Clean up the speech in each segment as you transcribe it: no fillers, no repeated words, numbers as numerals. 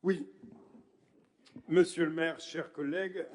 Oui, monsieur le maire, chers collègues,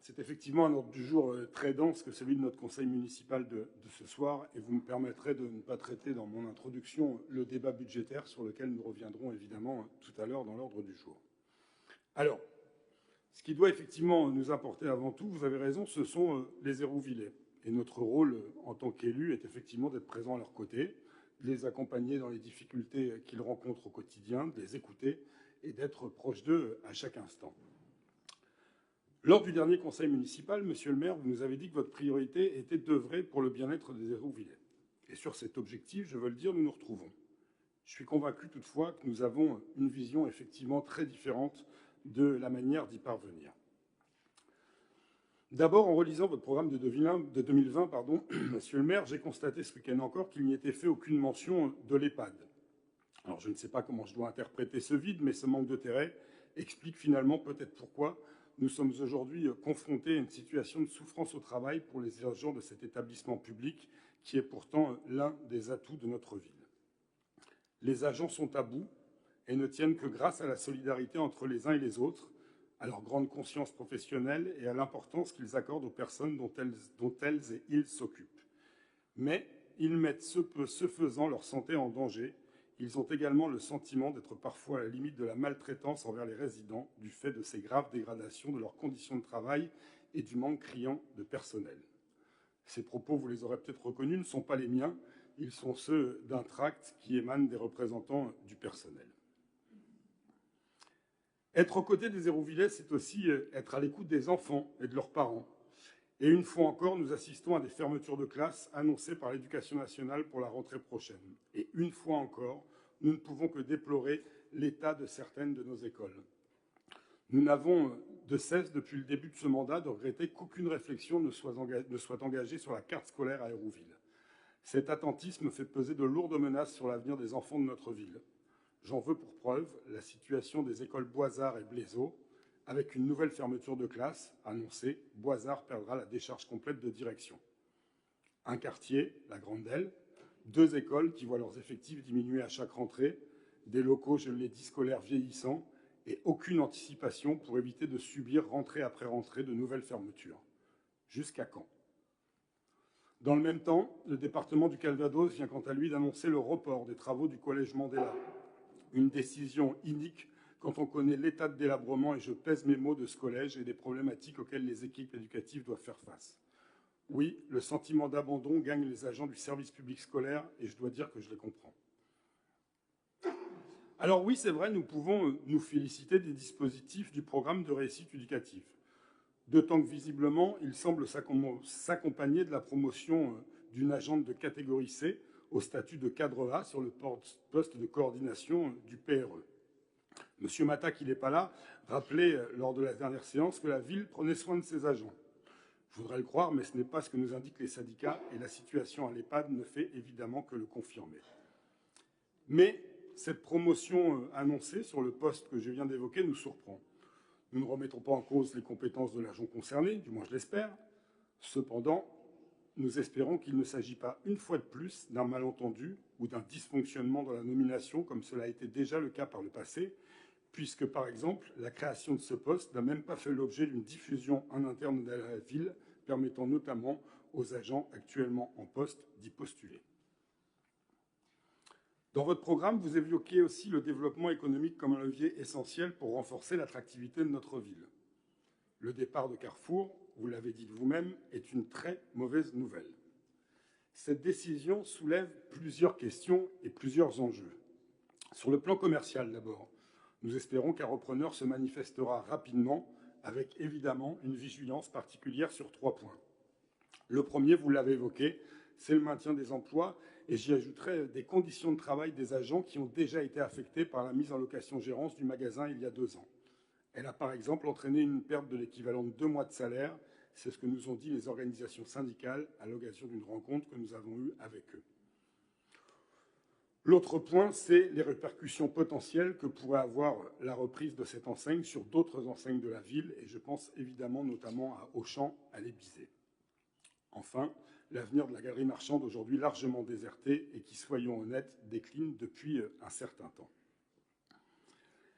c'est effectivement un ordre du jour très dense que celui de notre conseil municipal de ce soir, et vous me permettrez de ne pas traiter dans mon introduction le débat budgétaire sur lequel nous reviendrons évidemment tout à l'heure dans l'ordre du jour. Alors, ce qui doit effectivement nous importer avant tout, vous avez raison, ce sont les Hérouvillais. Et notre rôle en tant qu'élus est effectivement d'être présent à leur côté, de les accompagner dans les difficultés qu'ils rencontrent au quotidien, de les écouter et d'être proche d'eux à chaque instant. Lors du dernier conseil municipal, monsieur le maire, vous nous avez dit que votre priorité était d'œuvrer pour le bien-être des Hérouvillais. Et sur cet objectif, je veux le dire, nous nous retrouvons. Je suis convaincu toutefois que nous avons une vision effectivement très différente de la manière d'y parvenir. D'abord, en relisant votre programme de 2020, monsieur le maire, j'ai constaté ce week-end encore qu'il n'y était fait aucune mention de l'EHPAD. Alors, je ne sais pas comment je dois interpréter ce vide, mais ce manque d'intérêt explique finalement peut-être pourquoi nous sommes aujourd'hui confrontés à une situation de souffrance au travail pour les agents de cet établissement public qui est pourtant l'un des atouts de notre ville. Les agents sont à bout et ne tiennent que grâce à la solidarité entre les uns et les autres, à leur grande conscience professionnelle et à l'importance qu'ils accordent aux personnes dont elles et ils s'occupent. Mais ils mettent ce faisant leur santé en danger. Ils ont également le sentiment d'être parfois à la limite de la maltraitance envers les résidents du fait de ces graves dégradations de leurs conditions de travail et du manque criant de personnel. Ces propos, vous les aurez peut-être reconnus, ne sont pas les miens. Ils sont ceux d'un tract qui émane des représentants du personnel. Être aux côtés des Hérouvillais, c'est aussi être à l'écoute des enfants et de leurs parents. Et une fois encore, nous assistons à des fermetures de classes annoncées par l'Éducation nationale pour la rentrée prochaine. Et une fois encore, nous ne pouvons que déplorer l'état de certaines de nos écoles. Nous n'avons de cesse, depuis le début de ce mandat, de regretter qu'aucune réflexion ne soit engagée sur la carte scolaire à Hérouville. Cet attentisme fait peser de lourdes menaces sur l'avenir des enfants de notre ville. J'en veux pour preuve la situation des écoles Boisard et Blaiseau. Avec une nouvelle fermeture de classe annoncée, Boisard perdra la décharge complète de direction. Un quartier, la Grandelle, 2 écoles qui voient leurs effectifs diminuer à chaque rentrée, des locaux, je l'ai dit, scolaires vieillissants, et aucune anticipation pour éviter de subir rentrée après rentrée de nouvelles fermetures. Jusqu'à quand ? Dans le même temps, le département du Calvados vient quant à lui d'annoncer le report des travaux du collège Mandela. Une décision inique quand on connaît l'état de délabrement, et je pèse mes mots, de ce collège et des problématiques auxquelles les équipes éducatives doivent faire face. Oui, le sentiment d'abandon gagne les agents du service public scolaire, et je dois dire que je les comprends. Alors oui, c'est vrai, nous pouvons nous féliciter des dispositifs du programme de réussite éducative. D'autant que visiblement, il semble s'accompagner de la promotion d'une agente de catégorie C au statut de cadre A sur le poste de coordination du PRE. Monsieur Mata, qui n'est pas là, rappelait lors de la dernière séance que la ville prenait soin de ses agents. Je voudrais le croire, mais ce n'est pas ce que nous indiquent les syndicats, et la situation à l'EHPAD ne fait évidemment que le confirmer. Mais cette promotion annoncée sur le poste que je viens d'évoquer nous surprend. Nous ne remettons pas en cause les compétences de l'agent concerné, du moins je l'espère. Cependant, nous espérons qu'il ne s'agit pas, une fois de plus, d'un malentendu ou d'un dysfonctionnement dans la nomination, comme cela a été déjà le cas par le passé, puisque, par exemple, la création de ce poste n'a même pas fait l'objet d'une diffusion en interne de la ville, permettant notamment aux agents actuellement en poste d'y postuler. Dans votre programme, vous évoquiez aussi le développement économique comme un levier essentiel pour renforcer l'attractivité de notre ville. Le départ de Carrefour, vous l'avez dit vous-même, est une très mauvaise nouvelle. Cette décision soulève plusieurs questions et plusieurs enjeux. Sur le plan commercial d'abord, nous espérons qu'un repreneur se manifestera rapidement, avec évidemment une vigilance particulière sur 3 points. Le premier, vous l'avez évoqué, c'est le maintien des emplois, et j'y ajouterai des conditions de travail des agents qui ont déjà été affectés par la mise en location-gérance du magasin il y a 2 ans. Elle a par exemple entraîné une perte de l'équivalent de 2 mois de salaire. C'est ce que nous ont dit les organisations syndicales à l'occasion d'une rencontre que nous avons eue avec eux. L'autre point, c'est les répercussions potentielles que pourrait avoir la reprise de cette enseigne sur d'autres enseignes de la ville, et je pense évidemment notamment à Auchan, à l'Ébizé. Enfin, l'avenir de la galerie marchande, aujourd'hui largement désertée et qui, soyons honnêtes, décline depuis un certain temps.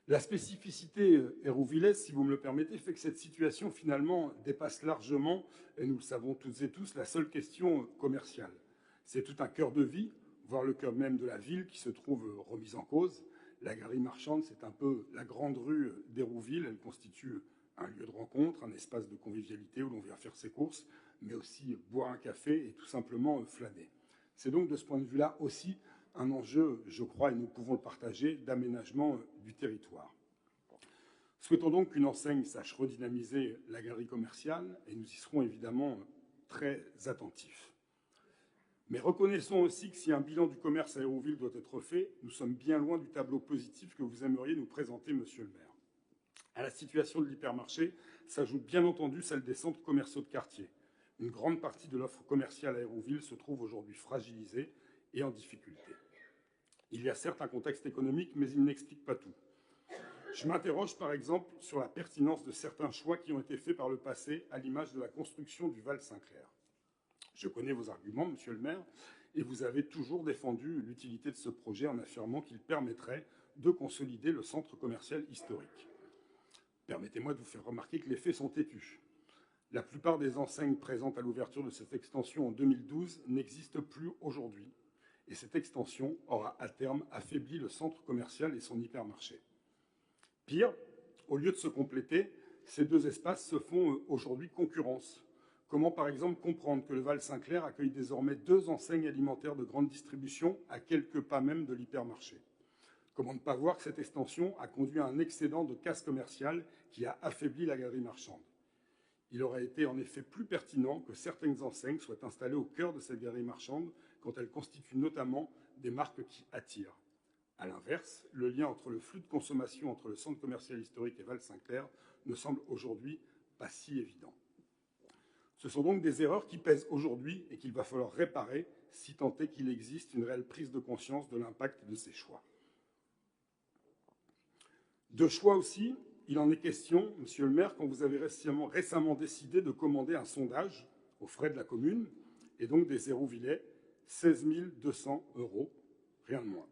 La spécificité hérouvillaise, si vous me le permettez, fait que cette situation finalement dépasse largement, et nous le savons toutes et tous, la seule question commerciale. C'est tout un cœur de vie, voire le cœur même de la ville qui se trouve remise en cause. La galerie marchande, c'est un peu la grande rue d'Hérouville. Elle constitue un lieu de rencontre, un espace de convivialité où l'on vient faire ses courses, mais aussi boire un café et tout simplement flâner. C'est donc de ce point de vue-là aussi un enjeu, je crois, et nous pouvons le partager, d'aménagement du territoire. Souhaitons donc qu'une enseigne sache redynamiser la galerie commerciale, et nous y serons évidemment très attentifs. Mais reconnaissons aussi que si un bilan du commerce à Hérouville doit être fait, nous sommes bien loin du tableau positif que vous aimeriez nous présenter, monsieur le maire. À la situation de l'hypermarché s'ajoute bien entendu celle des centres commerciaux de quartier. Une grande partie de l'offre commerciale à Hérouville se trouve aujourd'hui fragilisée et en difficulté. Il y a certes un contexte économique, mais il n'explique pas tout. Je m'interroge par exemple sur la pertinence de certains choix qui ont été faits par le passé, à l'image de la construction du Val-Saint-Clair. Je connais vos arguments, monsieur le maire, et vous avez toujours défendu l'utilité de ce projet en affirmant qu'il permettrait de consolider le centre commercial historique. Permettez-moi de vous faire remarquer que les faits sont têtus. La plupart des enseignes présentes à l'ouverture de cette extension en 2012 n'existent plus aujourd'hui, et cette extension aura à terme affaibli le centre commercial et son hypermarché. Pire, au lieu de se compléter, ces deux espaces se font aujourd'hui concurrence. Comment, par exemple, comprendre que le Val-Saint-Clair accueille désormais 2 enseignes alimentaires de grande distribution à quelques pas même de l'hypermarché? Comment ne pas voir que cette extension a conduit à un excédent de casse commerciale qui a affaibli la galerie marchande? Il aurait été en effet plus pertinent que certaines enseignes soient installées au cœur de cette galerie marchande quand elles constituent notamment des marques qui attirent. A l'inverse, le lien entre le flux de consommation entre le centre commercial historique et Val-Saint-Clair ne semble aujourd'hui pas si évident. Ce sont donc des erreurs qui pèsent aujourd'hui et qu'il va falloir réparer si tant est qu'il existe une réelle prise de conscience de l'impact de ces choix. De choix aussi, il en est question, monsieur le maire, quand vous avez récemment décidé de commander un sondage aux frais de la commune et donc des Hérouvillais, 16 200 €, rien de moins.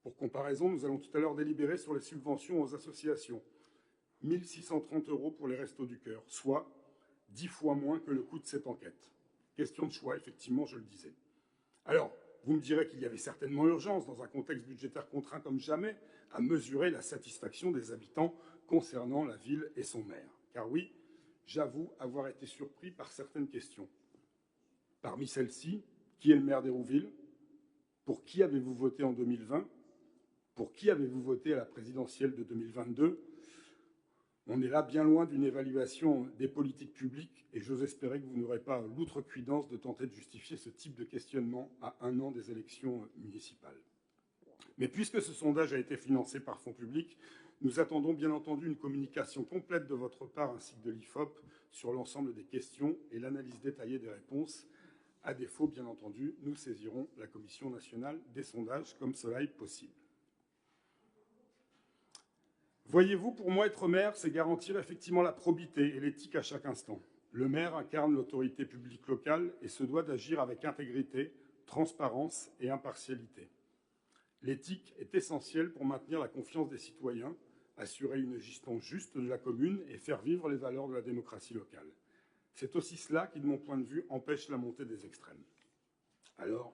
Pour comparaison, nous allons tout à l'heure délibérer sur les subventions aux associations. 1 630 € pour les Restos du Cœur, soit 10 fois moins que le coût de cette enquête. Question de choix, effectivement, je le disais. Alors, vous me direz qu'il y avait certainement urgence, dans un contexte budgétaire contraint comme jamais, à mesurer la satisfaction des habitants concernant la ville et son maire. Car oui, j'avoue avoir été surpris par certaines questions. Parmi celles-ci, qui est le maire d'Hérouville? Pour qui avez-vous voté en 2020? Pour qui avez-vous voté à la présidentielle de 2022? On est là bien loin d'une évaluation des politiques publiques et j'ose espérer que vous n'aurez pas l'outrecuidance de tenter de justifier ce type de questionnement à 1 an des élections municipales. Mais puisque ce sondage a été financé par fonds publics, nous attendons bien entendu une communication complète de votre part ainsi que de l'IFOP sur l'ensemble des questions et l'analyse détaillée des réponses. À défaut, bien entendu, nous saisirons la Commission nationale des sondages comme cela est possible. Voyez-vous, pour moi, être maire, c'est garantir effectivement la probité et l'éthique à chaque instant. Le maire incarne l'autorité publique locale et se doit d'agir avec intégrité, transparence et impartialité. L'éthique est essentielle pour maintenir la confiance des citoyens, assurer une gestion juste de la commune et faire vivre les valeurs de la démocratie locale. C'est aussi cela qui, de mon point de vue, empêche la montée des extrêmes. Alors,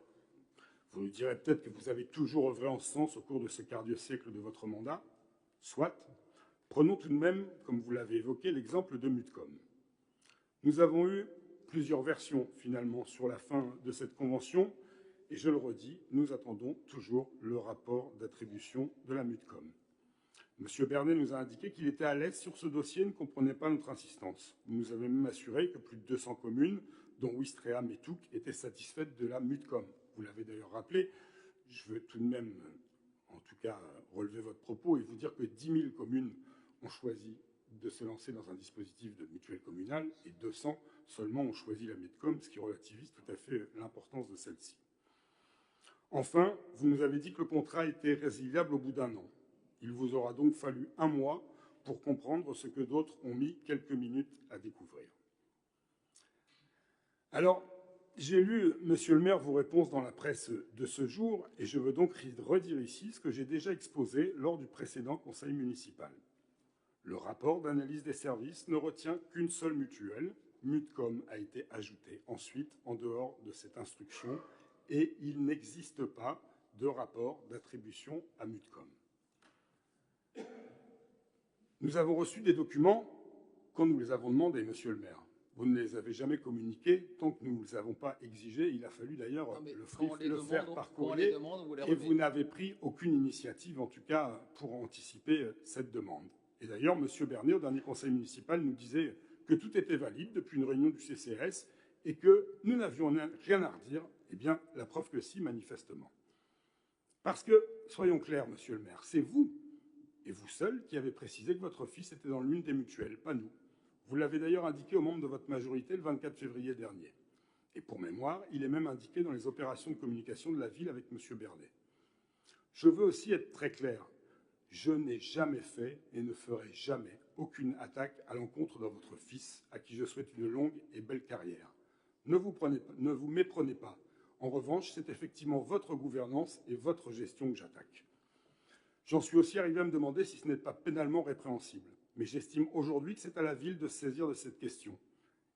vous nous direz peut-être que vous avez toujours œuvré en ce sens au cours de ce quart de siècle de votre mandat. Soit. Prenons tout de même, comme vous l'avez évoqué, l'exemple de Mutcom. Nous avons eu plusieurs versions, finalement, sur la fin de cette convention, et je le redis, nous attendons toujours le rapport d'attribution de la Mutcom. M. Bernet nous a indiqué qu'il était à l'aise sur ce dossier et ne comprenait pas notre insistance. Il nous avait même assuré que plus de 200 communes, dont Ouistreham et Touques, étaient satisfaites de la Mutcom. Vous l'avez d'ailleurs rappelé, je veux tout de même, en tout cas, relever votre propos et vous dire que 10 000 communes ont choisi de se lancer dans un dispositif de mutuelle communale et 200 seulement ont choisi la Mutcom, ce qui relativise tout à fait l'importance de celle-ci. Enfin, vous nous avez dit que le contrat était résiliable au bout d'1 an. Il vous aura donc fallu 1 mois pour comprendre ce que d'autres ont mis quelques minutes à découvrir. Alors, j'ai lu, monsieur le maire, vos réponses dans la presse de ce jour, et je veux donc redire ici ce que j'ai déjà exposé lors du précédent conseil municipal. Le rapport d'analyse des services ne retient qu'une seule mutuelle. Mutcom a été ajouté ensuite en dehors de cette instruction, et il n'existe pas de rapport d'attribution à Mutcom. Nous avons reçu des documents quand nous les avons demandés, monsieur le maire. Vous ne les avez jamais communiqués tant que nous ne les avons pas exigés. Il a fallu d'ailleurs le faire par courrier et vous n'avez pris aucune initiative, en tout cas, pour anticiper cette demande. Et d'ailleurs, M. Bernet, au dernier conseil municipal, nous disait que tout était valide depuis une réunion du CCRS et que nous n'avions rien à redire. Eh bien, la preuve que si, manifestement. Parce que, soyons clairs, monsieur le maire, c'est vous, et vous seul, qui avez précisé que votre fils était dans l'une des mutuelles, pas nous. Vous l'avez d'ailleurs indiqué aux membres de votre majorité le 24 février dernier. Et pour mémoire, il est même indiqué dans les opérations de communication de la ville avec M. Bernet. Je veux aussi être très clair. Je n'ai jamais fait et ne ferai jamais aucune attaque à l'encontre de votre fils, à qui je souhaite une longue et belle carrière. Ne vous méprenez pas. En revanche, c'est effectivement votre gouvernance et votre gestion que j'attaque. J'en suis aussi arrivé à me demander si ce n'est pas pénalement répréhensible. Mais j'estime aujourd'hui que c'est à la ville de se saisir de cette question.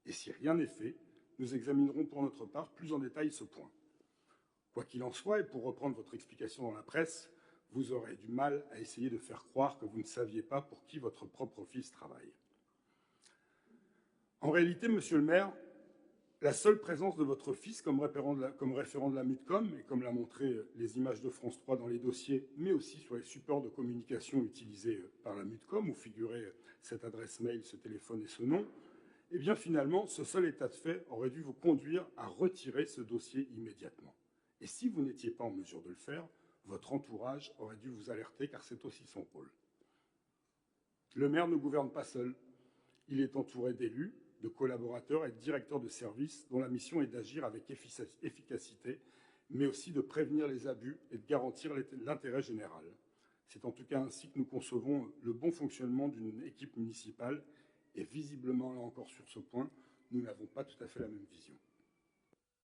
Et si rien n'est fait, nous examinerons pour notre part plus en détail ce point. Quoi qu'il en soit, et pour reprendre votre explication dans la presse, vous aurez du mal à essayer de faire croire que vous ne saviez pas pour qui votre propre fils travaille. En réalité, monsieur le maire, la seule présence de votre fils comme référent de la Mutcom, et comme l'a montré les images de France 3 dans les dossiers, mais aussi sur les supports de communication utilisés par la Mutcom, où figurait cette adresse mail, ce téléphone et ce nom, eh bien finalement, ce seul état de fait aurait dû vous conduire à retirer ce dossier immédiatement. Et si vous n'étiez pas en mesure de le faire, votre entourage aurait dû vous alerter, car c'est aussi son rôle. Le maire ne gouverne pas seul. Il est entouré d'élus, de collaborateurs et de directeurs de services dont la mission est d'agir avec efficacité, mais aussi de prévenir les abus et de garantir l'intérêt général. C'est en tout cas ainsi que nous concevons le bon fonctionnement d'une équipe municipale, et visiblement, là encore sur ce point, nous n'avons pas tout à fait la même vision.